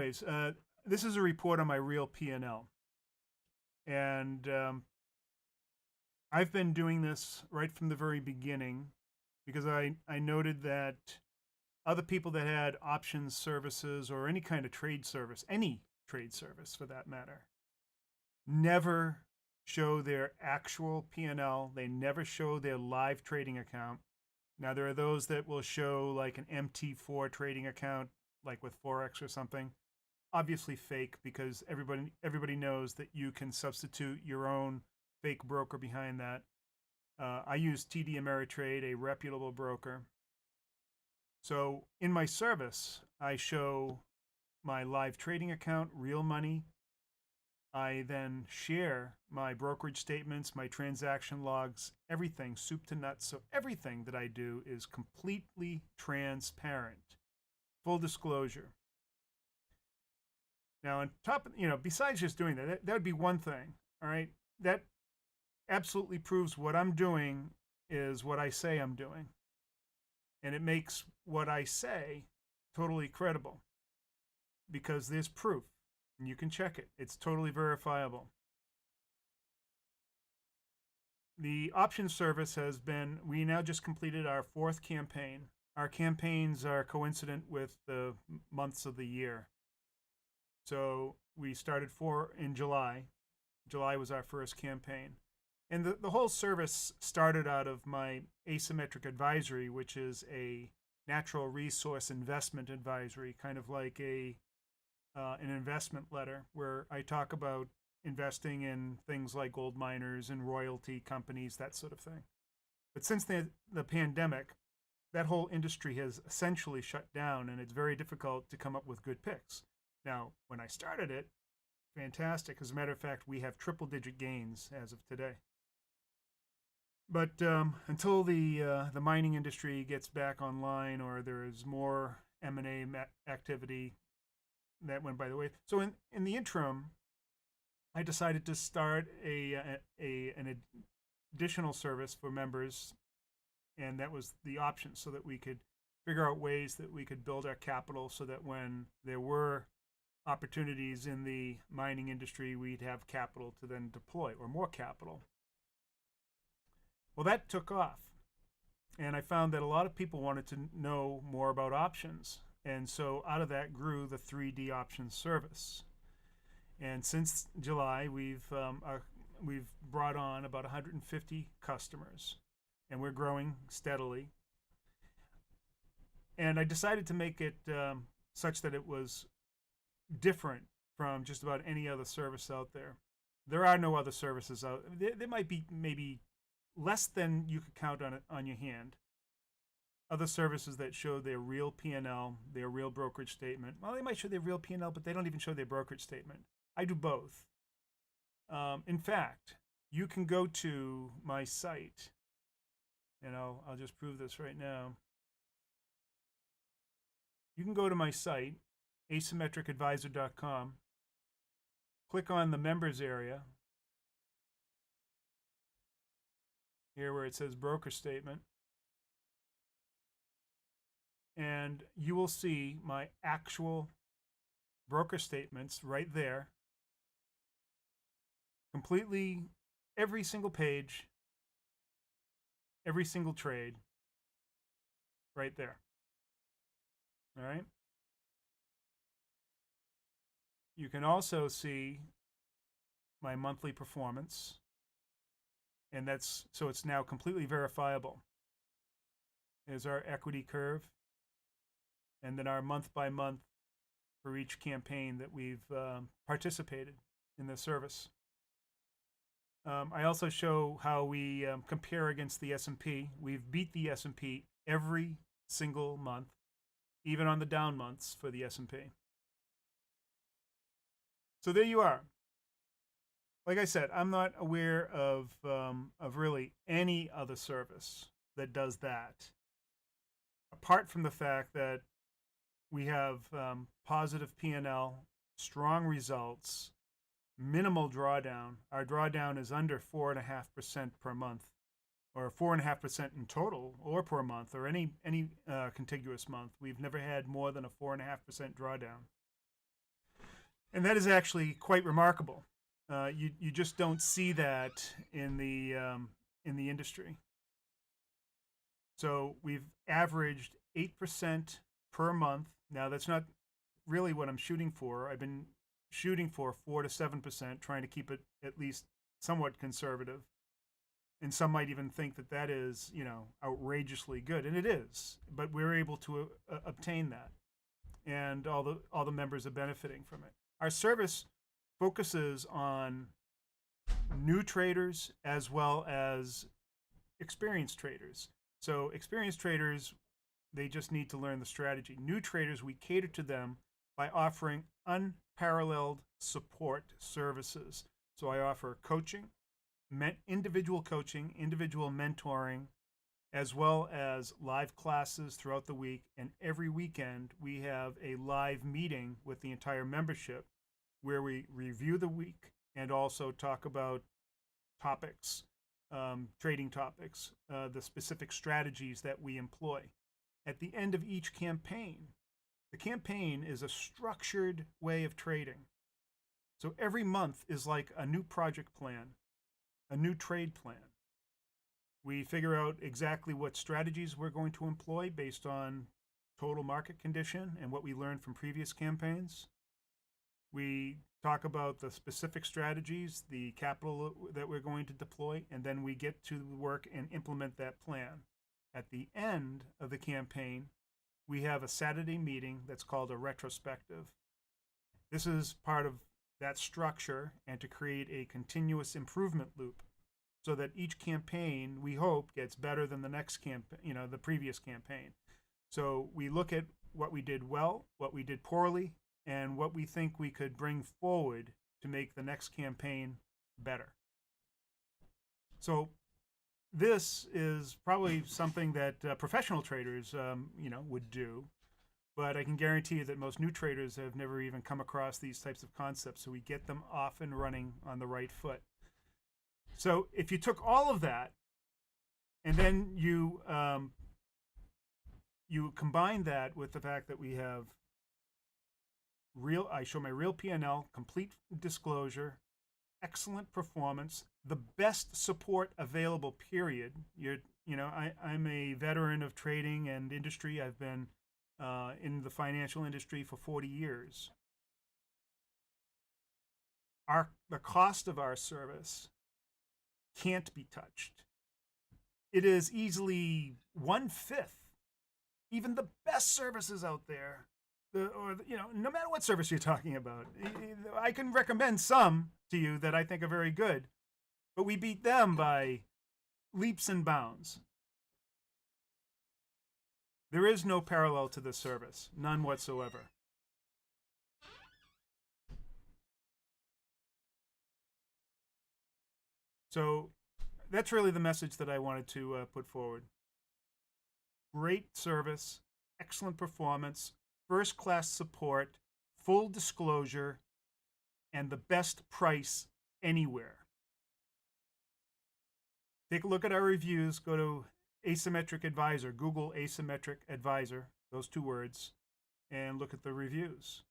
anyways, this is a report on my real P&L. And I've been doing this right from the very beginning because I noted that other people that had options services or any kind of trade service, any trade service for that matter, never show their actual P&L. They never show their live trading account. Now, there are those that will show like an MT4 trading account, like with Forex or something. Obviously fake, because everybody knows that you can substitute your own fake broker behind that. I use TD Ameritrade, a reputable broker. So in my service, I show my live trading account, real money. I then share my brokerage statements, my transaction logs, everything, soup to nuts. So everything that I do is completely transparent, full disclosure. Now, on top of, besides just doing that, that would be one thing, all right? That absolutely proves what I'm doing is what I say I'm doing. And it makes what I say totally credible because there's proof and you can check it. It's totally verifiable. The option service we now just completed our 4th campaign. Our campaigns are coincident with the months of the year. So we started 4 in July. July was our first campaign. And the whole service started out of my Asymmetric advisory, which is a natural resource investment advisory, kind of like an investment letter where I talk about investing in things like gold miners and royalty companies, that sort of thing. But since the pandemic, that whole industry has essentially shut down, and it's very difficult to come up with good picks. Now, when I started it, fantastic. As a matter of fact, we have triple-digit gains as of today. But until the mining industry gets back online or there is more M&A activity, that went by the way. So in the interim, I decided to start an additional service for members, and that was the option, so that we could figure out ways that we could build our capital so that when there were opportunities in the mining industry, we'd have capital to then deploy, or more capital. Well, that took off, and I found that a lot of people wanted to know more about options, and so out of that grew the 3D options service. And since July, we've brought on about 150 customers, and we're growing steadily. And I decided to make it such that it was different from just about any other service out there. There are no other services out there. There might be maybe less than you could count on your hand. Other services that show their real P&L, their real brokerage statement. Well, they might show their real P&L, but they don't even show their brokerage statement. I do both. In fact, you can go to my site, and I'll just prove this right now. You can go to my site, asymmetricadvisor.com, click on the members area, here where it says broker statement, and you will see my actual broker statements right there. Completely, every single page, every single trade, right there. All right. You can also see my monthly performance, and so it's now completely verifiable. There's our equity curve, and then our month by month for each campaign that we've participated in the service. I also show how we compare against the S&P. We've beat the S&P every single month, even on the down months for the S&P. So there you are. Like I said, I'm not aware of really any other service that does that, apart from the fact that we have positive P&L, strong results, minimal drawdown. Our drawdown is under 4.5% per month, or 4.5% in total, or per month, or any contiguous month. We've never had more than a 4.5% drawdown. And that is actually quite remarkable. You just don't see that in the industry. So we've averaged 8% per month. Now that's not really what I'm shooting for. I've been shooting for 4 to 7%, trying to keep it at least somewhat conservative. And some might even think that that is, outrageously good, and it is. But we're able to obtain that, and all the members are benefiting from it. Our service focuses on new traders as well as experienced traders. So experienced traders, they just need to learn the strategy. New traders, we cater to them by offering unparalleled support services. So I offer coaching, individual coaching, individual mentoring, as well as live classes throughout the week. And every weekend, we have a live meeting with the entire membership where we review the week and also talk about topics, trading topics, the specific strategies that we employ. At the end of each campaign, the campaign is a structured way of trading. So every month is like a new project plan, a new trade plan. We figure out exactly what strategies we're going to employ based on total market condition and what we learned from previous campaigns. We talk about the specific strategies, the capital that we're going to deploy, and then we get to work and implement that plan. At the end of the campaign, we have a Saturday meeting that's called a retrospective. This is part of that structure and to create a continuous improvement loop so that each campaign, we hope, gets better than the next campaign, the previous campaign. So we look at what we did well, what we did poorly, and what we think we could bring forward to make the next campaign better. So this is probably something that professional traders, would do, but I can guarantee you that most new traders have never even come across these types of concepts. So we get them off and running on the right foot. So if you took all of that and then you combine that with the fact that we have I show my real P&L, complete disclosure, excellent performance, the best support available, period. I'm a veteran of trading and industry. I've been in the financial industry for 40 years. The cost of our service can't be touched. It is easily 1/5. Even the best services out there, no matter what service you're talking about, I can recommend some to you that I think are very good, but we beat them by leaps and bounds. There is no parallel to this service, none whatsoever. So that's really the message that I wanted to put forward. Great service, excellent performance, first-class support, full disclosure, and the best price anywhere. Take a look at our reviews. Go to Asymmetric Advisor, Google Asymmetric Advisor, those 2 words, and look at the reviews.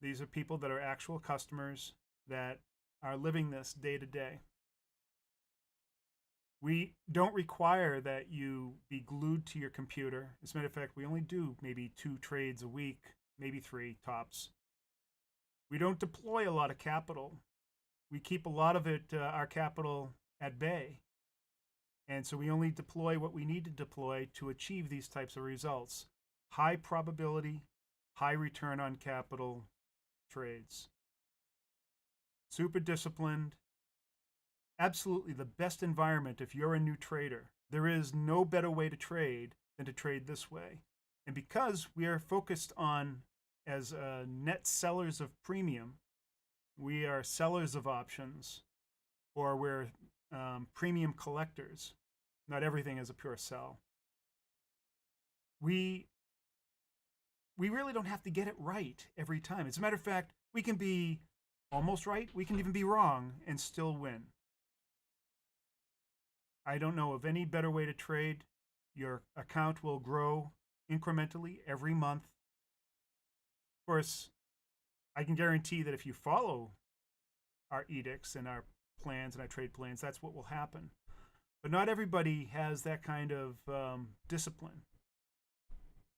These are people that are actual customers that are living this day to day. We don't require that you be glued to your computer. As a matter of fact, we only do maybe 2 trades a week, maybe 3 tops. We don't deploy a lot of capital. We keep a lot of it, our capital, at bay. And so we only deploy what we need to deploy to achieve these types of results. High probability, high return on capital trades. Super disciplined. Absolutely the best environment if you're a new trader. There is no better way to trade than to trade this way. And because we are focused on, as net sellers of premium, we are sellers of options, or we're premium collectors. Not everything is a pure sell. We really don't have to get it right every time. As a matter of fact, we can be almost right. We can even be wrong and still win. I don't know of any better way to trade. Your account will grow incrementally every month. Of course, I can guarantee that if you follow our edicts and our plans and our trade plans, that's what will happen. But not everybody has that kind of discipline.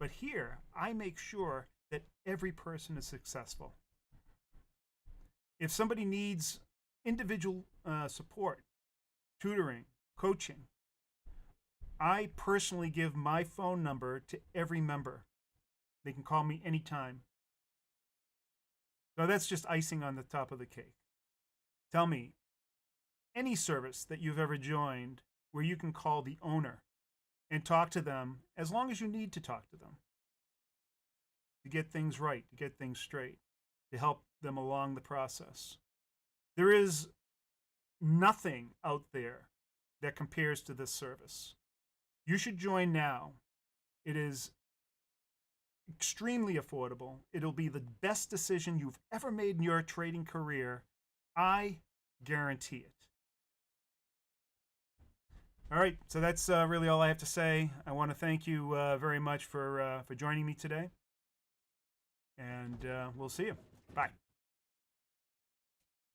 But here, I make sure that every person is successful. If somebody needs individual support, tutoring, coaching, I personally give my phone number to every member. They can call me anytime. So that's just icing on the top of the cake. Tell me, any service that you've ever joined where you can call the owner and talk to them as long as you need to talk to them to get things right, to get things straight, to help them along the process. There is nothing out there that compares to this service. You should join now. It is extremely affordable. It'll be the best decision you've ever made in your trading career. I guarantee it. All right, so that's really all I have to say. I want to thank you very much for joining me today, and we'll see you. Bye.